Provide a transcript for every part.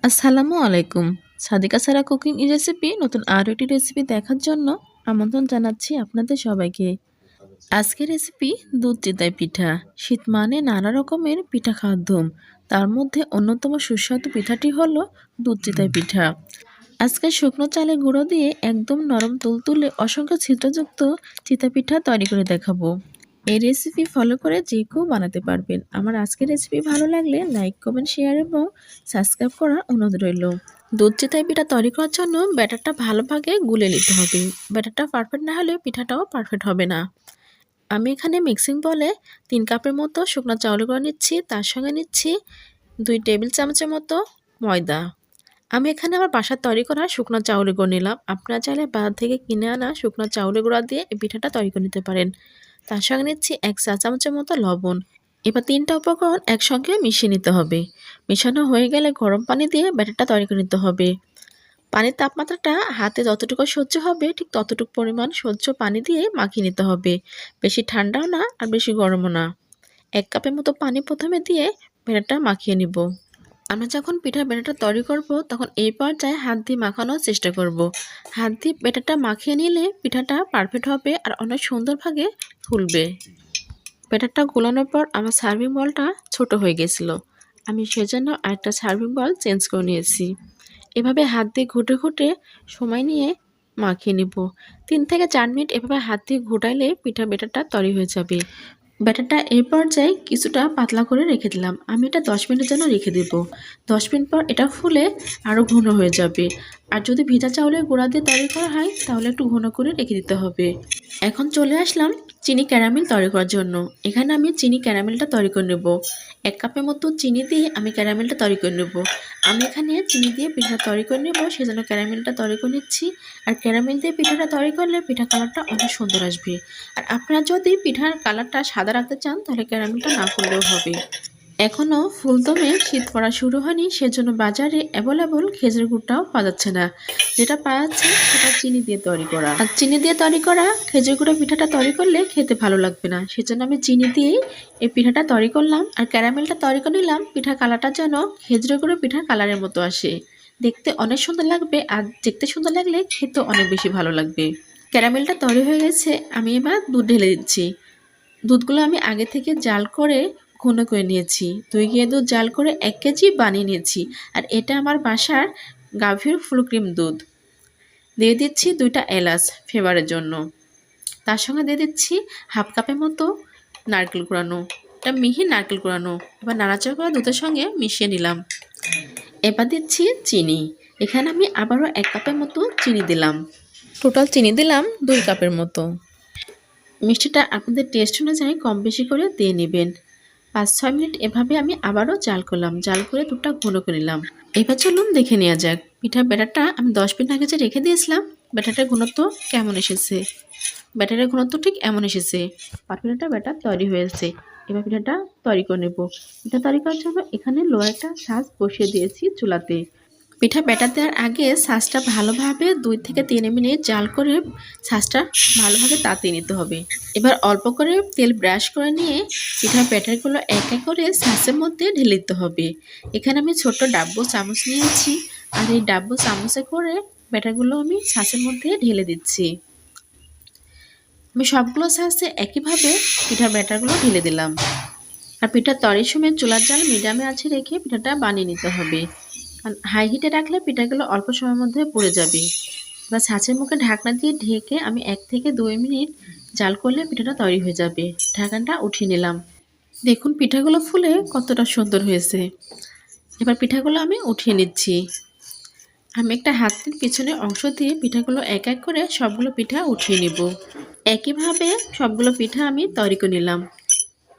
আসসালামু আলাইকুম। সাদিকা সারা cooking recipe নতুন আরও একটি রেসিপি দেখার জন্য আমন্ত্রণ জানাচ্ছি আপনাদের সবাইকে। আজকের রেসিপি দুধ চিতই পিঠা। শীত মানে নানা রকমের পিঠা খাওয়ার ধুম। তার মধ্যে অন্যতম সুস্বাদু পিঠাটি হলো দুধ চিতই পিঠা। আজকে শুকনো চালের গুঁড়ো দিয়ে একদম নরম তুলতুলে অসংখ্য ছিদ্রযুক্ত চিতই পিঠা তৈরি করে দেখাবো। এই রেসিপি ফলো করে যে কেউ বানাতে পারবেন। আমার আজকের রেসিপি ভালো লাগলে লাইক, কমেন্ট, শেয়ার এবং সাবস্ক্রাইব করার অনুরোধ রইল। দুধ চিতই পিঠা তৈরি করার জন্য ব্যাটারটা ভালোভাবে গুলে নিতে হবে। ব্যাটারটা পারফেক্ট না হলে পিঠাটাও পারফেক্ট হবে না। আমি এখানে মিক্সিং বলে 3 কাপের মতো শুকনো চাউলের গুঁড়ো নিচ্ছি। তার সঙ্গে নিচ্ছি 2 টেবিল চামচের মতো ময়দা। আমি এখানে আমার বাসার তৈরি করা শুকনো চাউলের গুঁড়ো নিলাম। আপনারা চাইলে বাজার থেকে কিনে আনা শুকনো চাউলের গুঁড়া দিয়ে এই পিঠাটা তৈরি করে নিতে পারেন। তার সঙ্গে নিচ্ছি 1 চা চামচের মতো লবণ। এবার 3টা উপকরণ একসঙ্গে মিশিয়ে নিতে হবে। মেশানো হয়ে গেলে গরম পানি দিয়ে ব্যাটারটা তৈরি করে নিতে হবে। পানির তাপমাত্রাটা হাতে যতটুকু সহ্য হবে ঠিক ততটুকু পরিমাণ সহ্য পানি দিয়ে মাখিয়ে নিতে হবে। বেশি ঠান্ডাও না আর বেশি গরমও না। 1 কাপের মতো পানি প্রথমে দিয়ে ব্যাটারটা মাখিয়ে নিব। আমরা যখন পিঠার ব্যাটারটা তৈরি করব তখন এই পর্যায়ে হাত দিয়ে মাখানোর চেষ্টা করব। হাত দিয়ে ব্যাটারটা মাখিয়ে নিলে পিঠাটা পারফেক্ট হবে আর অনেক সুন্দরভাবে ফুলবে। ব্যাটারটা গোলানোর পর আমার সার্ভিং বলটা ছোট হয়ে গেছিলো। আমি সেজন্য আরেকটা সার্ভিং বল চেঞ্জ করে নিয়েছি। এভাবে হাত দিয়ে ঘুটে ঘুটে সময় নিয়ে মাখিয়ে নিব। 3 থেকে 4 মিনিট এভাবে হাত দিয়ে ঘুটাইলে পিঠা ব্যাটারটা তৈরি হয়ে যাবে। ব্যাটারটা এই পর্যায়ে কিছুটা পাতলা করে রেখে দিলাম। আমি এটা 10 মিনিটের জন্য রেখে দেব। 10 মিনিট পর এটা ফুলে আরও ঘন হয়ে যাবে। আর যদি ভিজা চাউলের গুঁড়া দিয়ে তৈরি করা হয় তাহলে একটু ঘন করে রেখে দিতে হবে। এখন চলে আসলাম চিনি ক্যারামেল তৈরি করার জন্য। এখানে আমি চিনি ক্যারামেলটা তৈরি করে নেব। 1 কাপের মতো চিনি দিয়ে আমি ক্যারামেলটা তৈরি করে নেব। আমি এখানে চিনি দিয়ে পিঠা তৈরি করে নেব, সেজন্য ক্যারামেলটা তৈরি করে নিচ্ছি। আর ক্যারামেল দিয়ে পিঠাটা তৈরি করলে পিঠা কালারটা অনেক সুন্দর আসবে। আর আপনারা যদি পিঠার কালারটা সাদা রাখতে চান তাহলে ক্যারামেলটা না করলেও হবে। এখনও ফুলদমে শীত পড়া শুরু হয়নি, সেজন্য বাজারে অ্যাভেলেবল খেজুর গুড়টাও পাওয়া যাচ্ছে না। যেটা পাওয়া যাচ্ছে সেটা চিনি দিয়ে তৈরি করা। আর চিনি দিয়ে তৈরি করা খেজুর গুঁড়ো পিঠাটা তৈরি করলে খেতে ভালো লাগবে না, সেজন্য আমি চিনি দিয়েই এই পিঠাটা তৈরি করলাম। আর ক্যারামেলটা তৈরি করে নিলাম পিঠা কালারটা যেন খেজুর গুঁড়ো পিঠার কালারের মতো আসে। দেখতে অনেক সুন্দর লাগবে আর দেখতে সুন্দর লাগলে খেতে অনেক বেশি ভালো লাগবে। ক্যারামেলটা তৈরি হয়ে গেছে, আমি এবার দুধ ঢেলে দিচ্ছি। দুধগুলো আমি আগে থেকে জাল করে ঘন করে নিয়েছি। 2 ঘিয়ে দুধ জাল করে 1 কেজি বানিয়ে নিয়েছি। আর এটা আমার বাসার গাভীর ফুল ক্রিম দুধ। দিয়ে দিচ্ছি 2টা এলাচ ফ্লেভারের জন্য। তার সঙ্গে দিয়ে দিচ্ছি 1/2 কাপের মতো নারকেল কুড়ানো। এটা মিহি নারকেল কুড়ানো। এবার নাড়াচাড়া করে দুধের সঙ্গে মিশিয়ে নিলাম। এবার দিচ্ছি চিনি। এখানে আমি আবারও 1 কাপের মতো চিনি দিলাম। টোটাল চিনি দিলাম 2 কাপের মতো। মিষ্টিটা আপনাদের টেস্ট অনুযায়ী কম বেশি করে দিয়ে নেবেন। 5-6 মিনিট এভাবে আমি আবারও জাল করলাম। জাল করে দুধটা ঘন করে নিলাম। এবার চলুন দেখে নেওয়া যাক পিঠার ব্যাটারটা আমি 10 মিনিট আগে যে রেখে দিয়েছিলাম ব্যাটারটার ঘনত্ব কেমন এসেছে। ব্যাটারের ঘনত্ব ঠিক এমন এসেছে। পারফেক্ট একটা ব্যাটার তৈরি হয়েছে। এবার পিঠাটা তৈরি করে নেব। পিঠা তৈরি করার জন্য এখানে লোহার একটা ছাঁচ বসিয়ে দিয়েছি চুলাতে। পিঠা ব্যাটার দেওয়ার আগে ছাঁচটা ভালোভাবে 2 থেকে 3 মিনিট জাল করে ছাঁচটা ভালোভাবে তাতিয়ে নিতে হবে। এবার অল্প করে তেল ব্রাশ করে নিয়ে পিঠার ব্যাটারগুলো এক এক করে ছাঁচের মধ্যে ঢেলে দিতে হবে। এখানে আমি ছোট্ট ডাব্বু চামচ নিয়েছি আর এই ডাব্বু চামচে করে ব্যাটারগুলো আমি ছাঁচের মধ্যে ঢেলে দিচ্ছি। আমি সবগুলো ছাঁচে একইভাবে পিঠার ব্যাটারগুলো ঢেলে দিলাম। আর পিঠা তৈরির সময় চুলার জাল মিডিয়ামে আছে রেখে পিঠাটা বানিয়ে নিতে হবে। কারণ হাই হিটে রাখলে পিঠাগুলো অল্প সময়ের মধ্যে পুড়ে যাবে। এবার ছাঁচের মুখে ঢাকনা দিয়ে ঢেকে আমি 1 থেকে 2 মিনিট জাল করলে পিঠাটা তৈরি হয়ে যাবে। ঢাকনাটা উঠিয়ে নিলাম। দেখুন পিঠাগুলো ফুলে কতটা সুন্দর হয়েছে। এবার পিঠাগুলো আমি উঠিয়ে নিচ্ছি। আমি একটা হাতের পিছনের অংশ দিয়ে পিঠাগুলো এক এক করে সবগুলো পিঠা উঠিয়ে নিব। একইভাবে সবগুলো পিঠা আমি তৈরি করে নিলাম।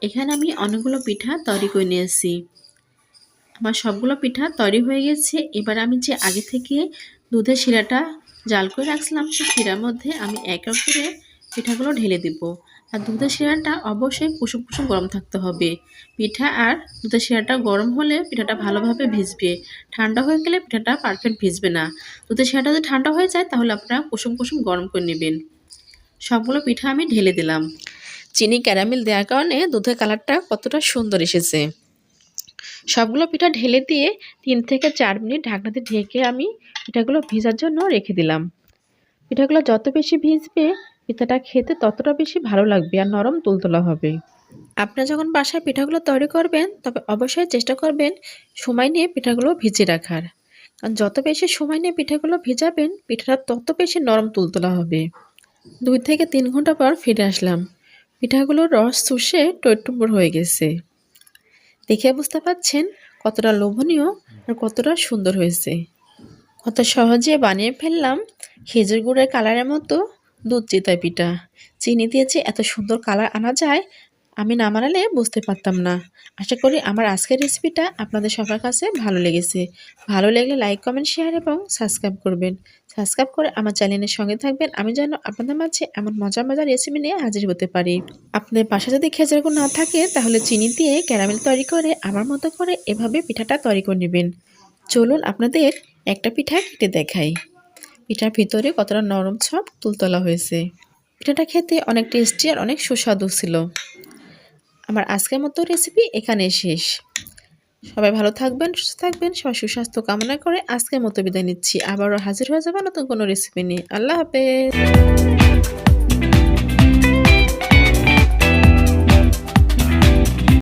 এখানে আমি অনেকগুলো পিঠা তৈরি করে নিয়েছি। আমার সবগুলো পিঠা তৈরি হয়ে গেছে। এবার আমি যে আগে থেকে দুধের শিরাটা জাল করে রাখছিলাম সেই শিরার মধ্যে আমি এক এক করে পিঠাগুলো ঢেলে দিব। আর দুধের শিরাটা অবশ্যই কুসুম কুসুম গরম থাকতে হবে। পিঠা আর দুধের শিরাটা গরম হলে পিঠাটা ভালোভাবে ভিজবে। ঠান্ডা হয়ে গেলে পিঠাটা পারফেক্ট ভিজবে না। দুধের শিরাটা যদি ঠান্ডা হয়ে যায় তাহলে আপনারা কুসুম কুসুম গরম করে নেবেন। সবগুলো পিঠা আমি ঢেলে দিলাম। চিনি ক্যারামেল দেওয়ার কারণে দুধের কালারটা কতটা সুন্দর এসেছে। সবগুলো পিঠা ঢেলে দিয়ে 3 থেকে 4 মিনিট ঢাকনাতে ঢেকে আমি পিঠাগুলো ভিজার জন্য রেখে দিলাম। পিঠাগুলো যত বেশি ভিজবে পিঠাটা খেতে ততটা বেশি ভালো লাগবে আর নরম তুলতুলা হবে। আপনারা যখন বাসায় পিঠাগুলো তৈরি করবেন তবে অবশ্যই চেষ্টা করবেন সময় নিয়ে পিঠাগুলো ভিজিয়ে রাখার। কারণ যত বেশি সময় নিয়ে পিঠাগুলো ভিজাবেন পিঠাটা তত বেশি নরম তুলতুলা হবে। 2 থেকে 3 ঘন্টা পর ফিরে আসলাম। পিঠাগুলোর রস চুষে টইটুম্বুর হয়ে গেছে। দেখে বুঝতে পারছেন কতটা লোভনীয় আর কতটা সুন্দর হয়েছে। কত সহজে বানিয়ে ফেললাম খেজুর গুড়ের কালারের মতো দুধ চিতই পিঠা। চিনি দিয়ে যে এত সুন্দর কালার আনা যায় আমি না বানালে বুঝতে পারতাম না। আশা করি আমার আজকের রেসিপিটা আপনাদের সবার কাছে ভালো লেগেছে। ভালো লাগলে লাইক, কমেন্ট, শেয়ার এবং সাবস্ক্রাইব করবেন। সাবস্ক্রাইব করে আমার চ্যানেলের সঙ্গে থাকবেন। আমি যেন আপনাদের মাঝে এমন মজার মজার রেসিপি নিয়ে হাজির হতে পারি। আপনাদের বাসায় যদি খেজুর গুড় না থাকে তাহলে চিনি দিয়ে ক্যারামেল তৈরি করে আমার মতো করে এভাবে পিঠাটা তৈরি করে নেবেন। চলুন আপনাদের একটা পিঠা কেটে দেখাই। পিঠার ভিতরে কতটা নরম সফট তুলতলা হয়েছে। পিঠাটা খেতে অনেক টেস্টি আর অনেক সুস্বাদু ছিল। আমার আজকের মতো রেসিপি এখানে শেষ। সবাই ভালো থাকবেন, সুস্থ থাকবেন। সবার সুস্বাস্থ্য কামনা করে আজকের মতো বিদায় নিচ্ছি। আবারও হাজির হয়ে যাবো নতুন কোনো রেসিপি নিয়ে। আল্লাহ হাফেজ।